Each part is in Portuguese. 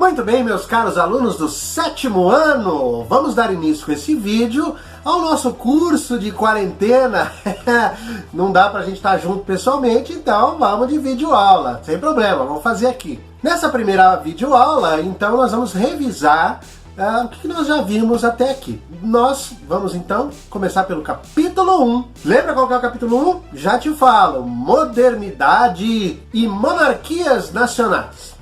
Muito bem, meus caros alunos do 7º ano, vamos dar início com esse vídeo ao nosso curso de quarentena. Não dá pra gente estar junto pessoalmente, então vamos de videoaula, sem problema, vamos fazer aqui. Nessa primeira videoaula, então, nós vamos revisar o que nós já vimos até aqui. Nós vamos então começar pelo capítulo 1. Lembra qual que é o capítulo 1? Já te falo, modernidade e monarquias nacionais.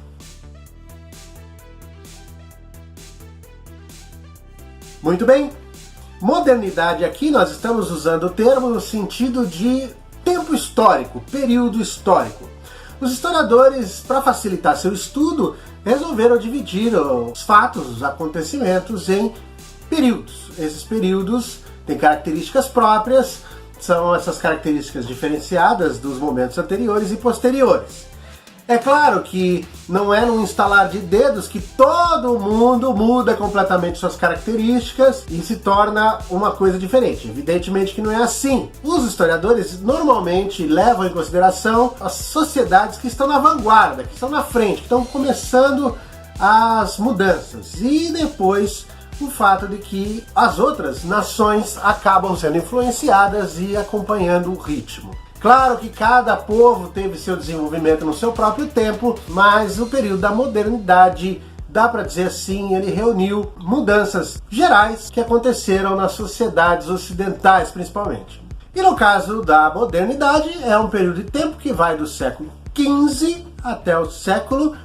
Muito bem, modernidade aqui nós estamos usando o termo no sentido de tempo histórico, período histórico. Os historiadores, para facilitar seu estudo, resolveram dividir os fatos, os acontecimentos em períodos. Esses períodos têm características próprias, são essas características diferenciadas dos momentos anteriores e posteriores. É claro que não é num instalar de dedos que todo mundo muda completamente suas características e se torna uma coisa diferente. Evidentemente que não é assim. Os historiadores normalmente levam em consideração as sociedades que estão na vanguarda, que estão na frente, que estão começando as mudanças. E depois o fato de que as outras nações acabam sendo influenciadas e acompanhando o ritmo. Claro que cada povo teve seu desenvolvimento no seu próprio tempo, mas o período da modernidade, dá para dizer assim, ele reuniu mudanças gerais que aconteceram nas sociedades ocidentais principalmente. E no caso da modernidade, é um período de tempo que vai do século XV até o século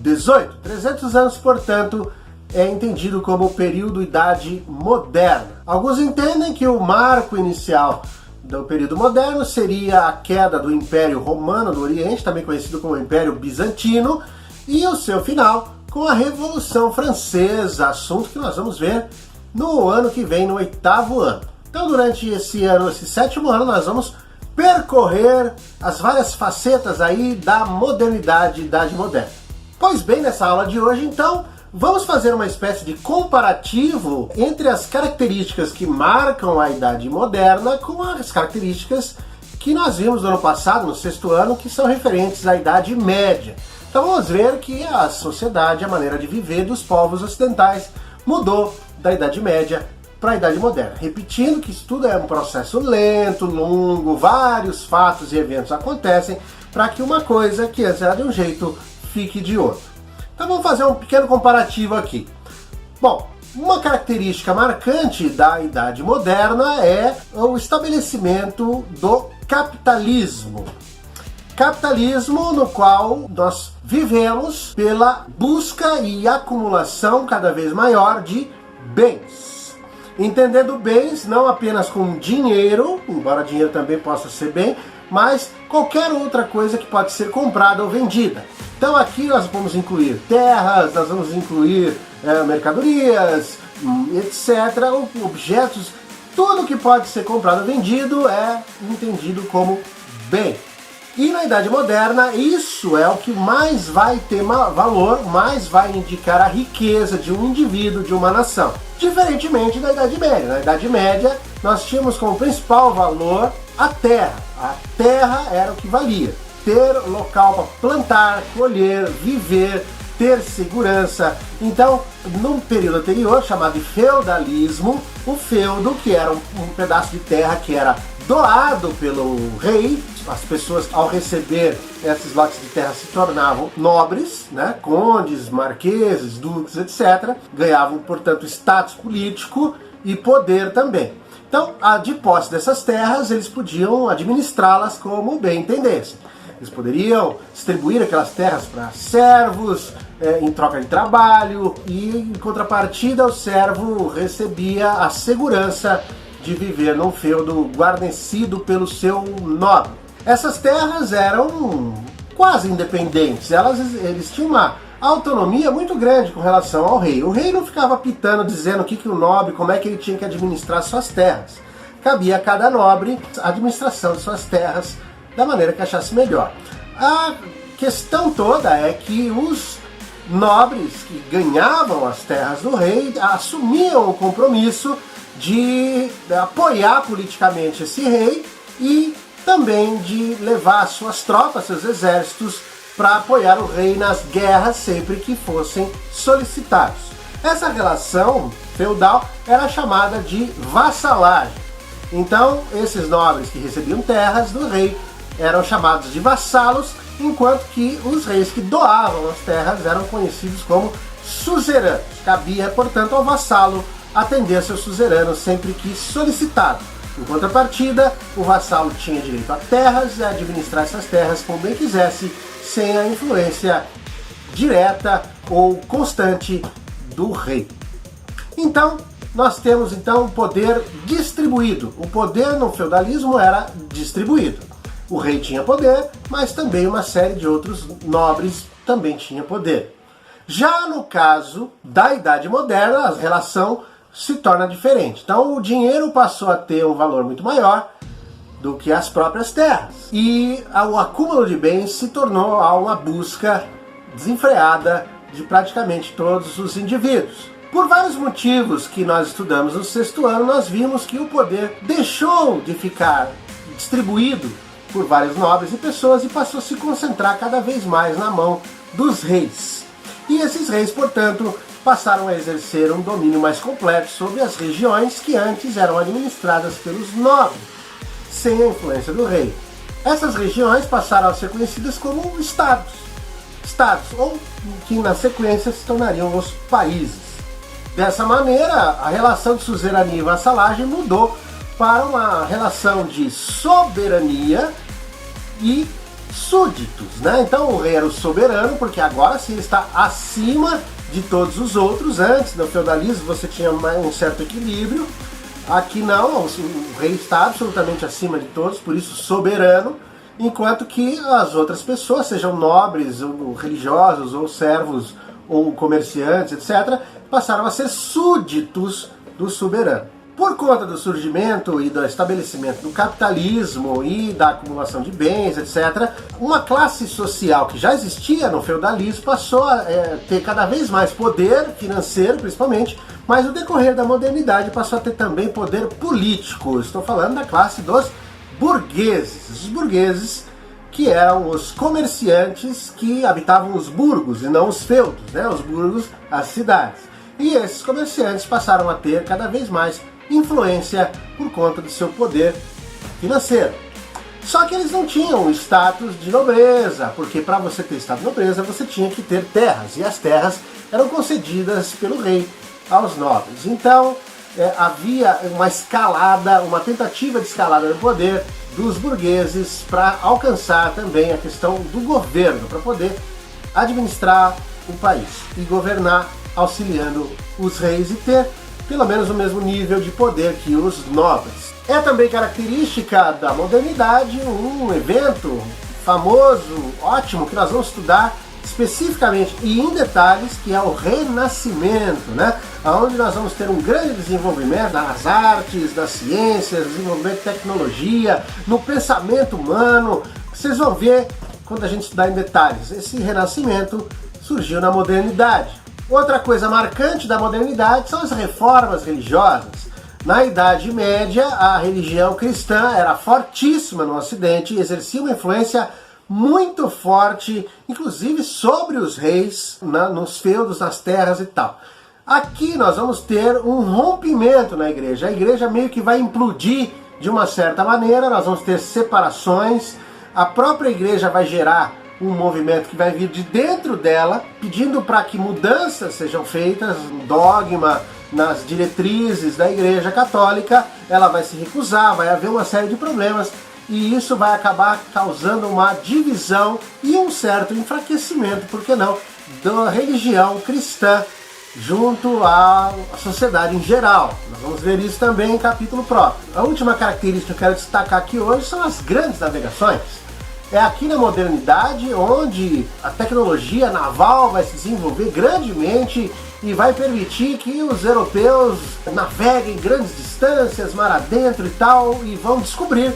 XVIII. 300 anos, portanto, é entendido como o período Idade Moderna. Alguns entendem que o marco inicial do período moderno seria a queda do Império Romano do Oriente, também conhecido como Império Bizantino, e o seu final com a Revolução Francesa, assunto que nós vamos ver no ano que vem, no 8º ano. Então, durante esse ano, esse 7º ano, nós vamos percorrer as várias facetas aí da modernidade, Idade Moderna. Pois bem, nessa aula de hoje, então, vamos fazer uma espécie de comparativo entre as características que marcam a Idade Moderna com as características que nós vimos no ano passado, no 6º ano, que são referentes à Idade Média. Então vamos ver que a sociedade, a maneira de viver dos povos ocidentais mudou da Idade Média para a Idade Moderna. Repetindo que isso tudo é um processo lento, longo, vários fatos e eventos acontecem para que uma coisa que antes era de um jeito fique de outro. Então vamos fazer um pequeno comparativo aqui. Bom, uma característica marcante da Idade Moderna é o estabelecimento do capitalismo. Capitalismo no qual nós vivemos pela busca e acumulação cada vez maior de bens. Entendendo bens não apenas com dinheiro, embora dinheiro também possa ser bem, mas qualquer outra coisa que pode ser comprada ou vendida. Então aqui nós vamos incluir terras, nós vamos incluir mercadorias, etc., objetos, tudo que pode ser comprado ou vendido é entendido como bem. E na Idade Moderna isso é o que mais vai ter valor, mais vai indicar a riqueza de um indivíduo, de uma nação. Diferentemente da Idade Média. Na Idade Média nós tínhamos como principal valor a terra. A terra era o que valia. Ter local para plantar, colher, viver, ter segurança. Então, num período anterior, chamado de feudalismo, o feudo, que era um pedaço de terra que era doado pelo rei, as pessoas ao receber esses lotes de terra se tornavam nobres, né? Condes, marqueses, duques, etc. Ganhavam, portanto, status político e poder também. Então, de posse dessas terras, eles podiam administrá-las como bem entendessem. Eles poderiam distribuir aquelas terras para servos, em troca de trabalho, e em contrapartida o servo recebia a segurança de viver num feudo guarnecido pelo seu nobre. Essas terras eram quase independentes, eles tinham uma autonomia muito grande com relação ao rei. O rei não ficava pitando, dizendo o nobre, como é que ele tinha que administrar suas terras. Cabia a cada nobre a administração de suas terras da maneira que achasse melhor. A questão toda é que os nobres que ganhavam as terras do rei assumiam o compromisso de apoiar politicamente esse rei e também de levar suas tropas, seus exércitos para apoiar o rei nas guerras sempre que fossem solicitados. Essa relação feudal era chamada de vassalagem. Então, esses nobres que recebiam terras do rei eram chamados de vassalos, enquanto que os reis que doavam as terras eram conhecidos como suzeranos. Cabia, portanto, ao vassalo atender seu suzerano sempre que solicitado. Em contrapartida, o vassalo tinha direito a terras e a administrar essas terras como bem quisesse, sem a influência direta ou constante do rei. Então, nós temos o poder distribuído. O poder no feudalismo era distribuído. O rei tinha poder, mas também uma série de outros nobres também tinha poder. Já no caso da Idade Moderna, a relação se torna diferente. Então o dinheiro passou a ter um valor muito maior do que as próprias terras. E o acúmulo de bens se tornou uma busca desenfreada de praticamente todos os indivíduos. Por vários motivos que nós estudamos no sexto ano, nós vimos que o poder deixou de ficar distribuído por vários nobres e pessoas e passou a se concentrar cada vez mais na mão dos reis. E esses reis, portanto, passaram a exercer um domínio mais completo sobre as regiões que antes eram administradas pelos nobres, sem a influência do rei. Essas regiões passaram a ser conhecidas como estados, ou que na sequência se tornariam os países. Dessa maneira, a relação de suzerania e vassalagem mudou para uma relação de soberania e súditos, né? Então o rei era o soberano, porque agora sim ele está acima de todos os outros. Antes do feudalismo você tinha um certo equilíbrio, aqui não, o rei está absolutamente acima de todos, por isso soberano, enquanto que as outras pessoas, sejam nobres, ou religiosos, ou servos, ou comerciantes, etc., passaram a ser súditos do soberano. Por conta do surgimento e do estabelecimento do capitalismo e da acumulação de bens, etc., uma classe social que já existia no feudalismo passou a ter cada vez mais poder financeiro, principalmente, mas no decorrer da modernidade passou a ter também poder político. Estou falando da classe dos burgueses. Os burgueses que eram os comerciantes que habitavam os burgos e não os feudos, né? Os burgos, as cidades. E esses comerciantes passaram a ter cada vez mais influência por conta do seu poder financeiro. Só que eles não tinham status de nobreza, porque para você ter status de nobreza você tinha que ter terras, e as terras eram concedidas pelo rei aos nobres. Então havia uma escalada, uma tentativa de escalada do poder dos burgueses para alcançar também a questão do governo, para poder administrar o país e governar auxiliando os reis e ter pelo menos o mesmo nível de poder que os nobres. É também característica da modernidade um evento famoso, ótimo, que nós vamos estudar especificamente e em detalhes, que é o Renascimento, né? Onde nós vamos ter um grande desenvolvimento nas artes, nas ciências, desenvolvimento de tecnologia, no pensamento humano. Vocês vão ver quando a gente estudar em detalhes. Esse Renascimento surgiu na modernidade. Outra coisa marcante da modernidade são as reformas religiosas. Na Idade Média, a religião cristã era fortíssima no Ocidente e exercia uma influência muito forte, inclusive sobre os reis, nos feudos, nas terras e tal. Aqui nós vamos ter um rompimento na igreja. A igreja meio que vai implodir de uma certa maneira, nós vamos ter separações, a própria igreja vai gerar um movimento que vai vir de dentro dela, pedindo para que mudanças sejam feitas no dogma, nas diretrizes da Igreja Católica. Ela vai se recusar, vai haver uma série de problemas, e isso vai acabar causando uma divisão e um certo enfraquecimento, por que não, da religião cristã junto à sociedade em geral. Nós vamos ver isso também em capítulo próprio. A última característica que eu quero destacar aqui hoje são as grandes navegações. É aqui na modernidade onde a tecnologia naval vai se desenvolver grandemente e vai permitir que os europeus naveguem grandes distâncias, mar adentro e tal, e vão descobrir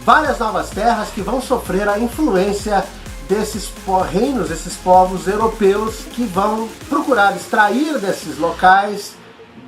várias novas terras que vão sofrer a influência desses reinos, desses povos europeus que vão procurar extrair desses locais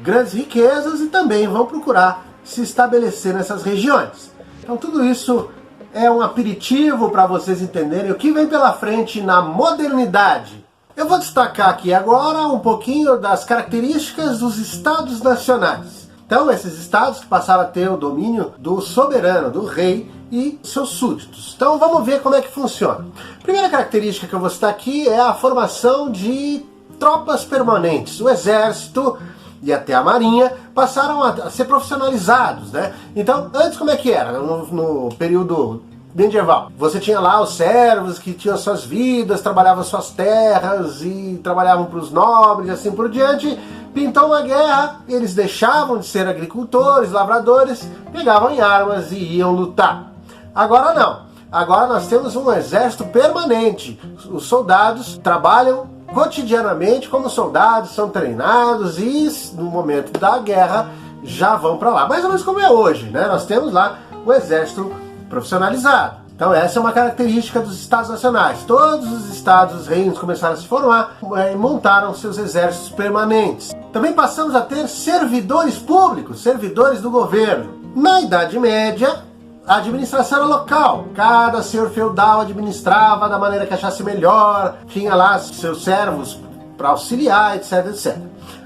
grandes riquezas e também vão procurar se estabelecer nessas regiões. Então tudo isso é um aperitivo para vocês entenderem o que vem pela frente na modernidade. Eu vou destacar aqui agora um pouquinho das características dos estados nacionais. Então, esses estados que passaram a ter o domínio do soberano, do rei e seus súditos. Então, vamos ver como é que funciona. A primeira característica que eu vou citar aqui é a formação de tropas permanentes. O exército e até a marinha passaram a ser profissionalizados, né? Então, antes como é que era? No período medieval, você tinha lá os servos que tinham suas vidas, trabalhavam suas terras e trabalhavam para os nobres e assim por diante. Pintou uma guerra, eles deixavam de ser agricultores, lavradores, pegavam em armas e iam lutar. Agora não. Agora nós temos um exército permanente. Os soldados trabalham cotidianamente como soldados, são treinados e no momento da guerra já vão para lá. Mais ou menos como é hoje, né? Nós temos lá o exército profissionalizado. Então essa é uma característica dos estados nacionais. Todos os estados, os reinos começaram a se formar e montaram seus exércitos permanentes. Também passamos a ter servidores públicos, servidores do governo. Na Idade Média, a administração era local. Cada senhor feudal administrava da maneira que achasse melhor, tinha lá seus servos para auxiliar, etc, etc.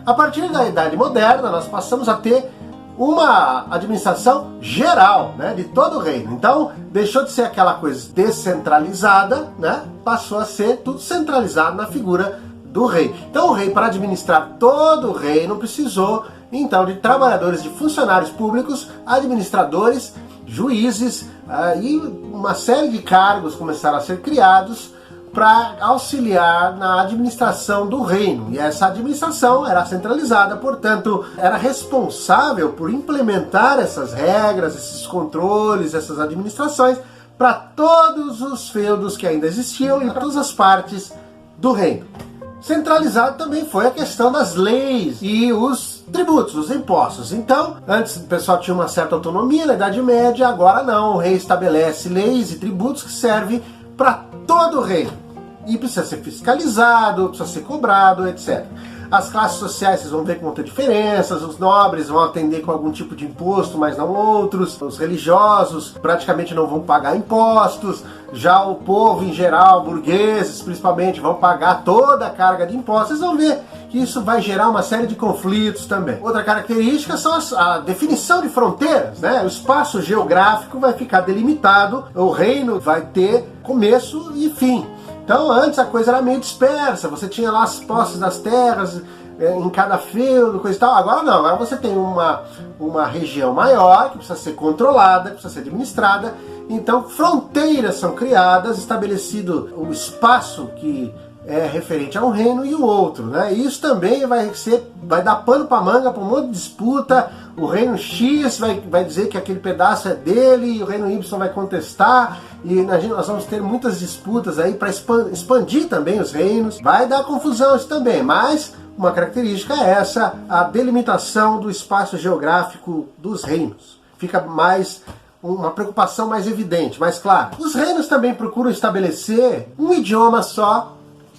A partir da Idade Moderna, nós passamos a ter uma administração geral, né, de todo o reino. Então, deixou de ser aquela coisa descentralizada, né, passou a ser tudo centralizado na figura do rei. Então, o rei, para administrar todo o reino, precisou, então, de trabalhadores, de funcionários públicos, administradores, juízes e uma série de cargos começaram a ser criados para auxiliar na administração do reino. E essa administração era centralizada, portanto, era responsável por implementar essas regras, esses controles, essas administrações para todos os feudos que ainda existiam e para todas as partes do reino. Centralizado também foi a questão das leis e os tributos, os impostos. Então, antes o pessoal tinha uma certa autonomia na Idade Média, agora não. O rei estabelece leis e tributos que servem para todo o reino. E precisa ser fiscalizado, precisa ser cobrado, etc. As classes sociais, vocês vão ver que vão ter diferenças, os nobres vão atender com algum tipo de imposto, mas não outros. Os religiosos praticamente não vão pagar impostos. Já o povo em geral, burgueses principalmente, vão pagar toda a carga de impostos. Vocês vão ver que isso vai gerar uma série de conflitos também. Outra característica são a definição de fronteiras, né? O espaço geográfico vai ficar delimitado, o reino vai ter começo e fim. Então antes a coisa era meio dispersa, você tinha lá as posses das terras em cada feudo, coisa e tal. Agora não, agora você tem uma região maior que precisa ser controlada, que precisa ser administrada. Então fronteiras são criadas, estabelecido o espaço que é referente a um reino e o outro, né? E isso também vai dar pano para manga para um monte de disputa. O reino X vai dizer que aquele pedaço é dele, e o reino Y vai contestar, e nós vamos ter muitas disputas aí para expandir também os reinos. Vai dar confusão isso também, mas uma característica é essa, a delimitação do espaço geográfico dos reinos. Fica mais uma preocupação mais evidente, mais clara. Os reinos também procuram estabelecer um idioma só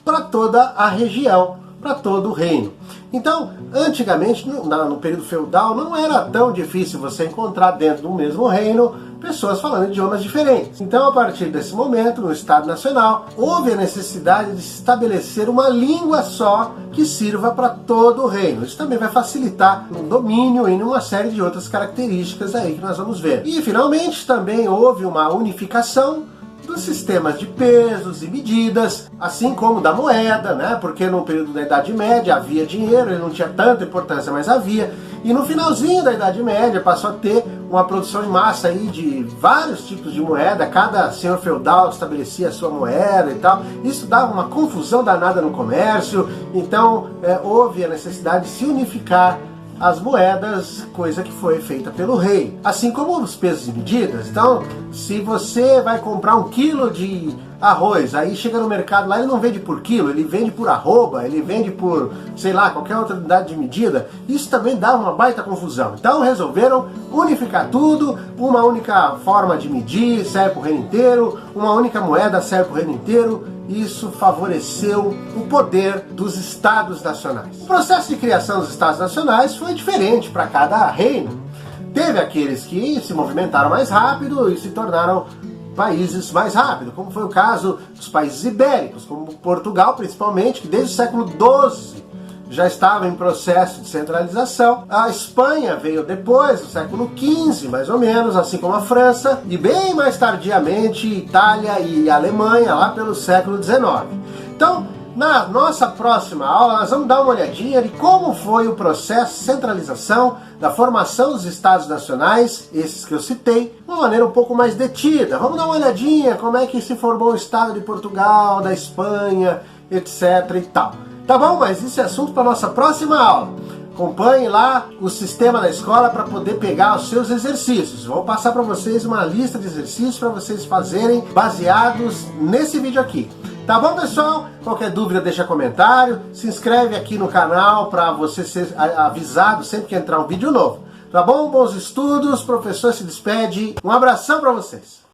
para toda a região, para todo o reino. Então, antigamente, no período feudal, não era tão difícil você encontrar dentro do mesmo reino pessoas falando idiomas diferentes. Então, a partir desse momento, no Estado Nacional, houve a necessidade de se estabelecer uma língua só que sirva para todo o reino. Isso também vai facilitar o domínio e uma série de outras características aí que nós vamos ver. E, finalmente, também houve uma unificação dos sistemas de pesos e medidas, assim como da moeda, né? Porque no período da Idade Média havia dinheiro, ele não tinha tanta importância, mas havia. E no finalzinho da Idade Média passou a ter uma produção em massa aí de vários tipos de moeda, cada senhor feudal estabelecia a sua moeda e tal. Isso dava uma confusão danada no comércio, então houve a necessidade de se unificar as moedas, coisa que foi feita pelo rei. Assim como os pesos e medidas. Então, se você vai comprar 1 quilo de arroz, aí chega no mercado lá, ele não vende por quilo, ele vende por arroba, ele vende por, sei lá, qualquer outra unidade de medida. Isso também dá uma baita confusão. Então resolveram unificar tudo, uma única forma de medir serve para o reino inteiro, uma única moeda serve para o reino inteiro. Isso favoreceu o poder dos estados nacionais. O processo de criação dos estados nacionais foi diferente para cada reino. Teve aqueles que se movimentaram mais rápido e se tornaram países mais rápido, como foi o caso dos países ibéricos, como Portugal principalmente, que desde o século XII já estava em processo de centralização. A Espanha veio depois, no século XV, mais ou menos, assim como a França, e bem mais tardiamente Itália e Alemanha, lá pelo século XIX. Então, na nossa próxima aula, nós vamos dar uma olhadinha de como foi o processo de centralização da formação dos Estados Nacionais, esses que eu citei, de uma maneira um pouco mais detida. Vamos dar uma olhadinha como é que se formou o Estado de Portugal, da Espanha, etc. e tal. Tá bom? Mas isso é assunto para nossa próxima aula. Acompanhe lá o sistema da escola para poder pegar os seus exercícios. Vou passar para vocês uma lista de exercícios para vocês fazerem baseados nesse vídeo aqui. Tá bom, pessoal? Qualquer dúvida deixa comentário. Se inscreve aqui no canal para você ser avisado sempre que entrar um vídeo novo. Tá bom? Bons estudos. O professor se despede. Um abração para vocês.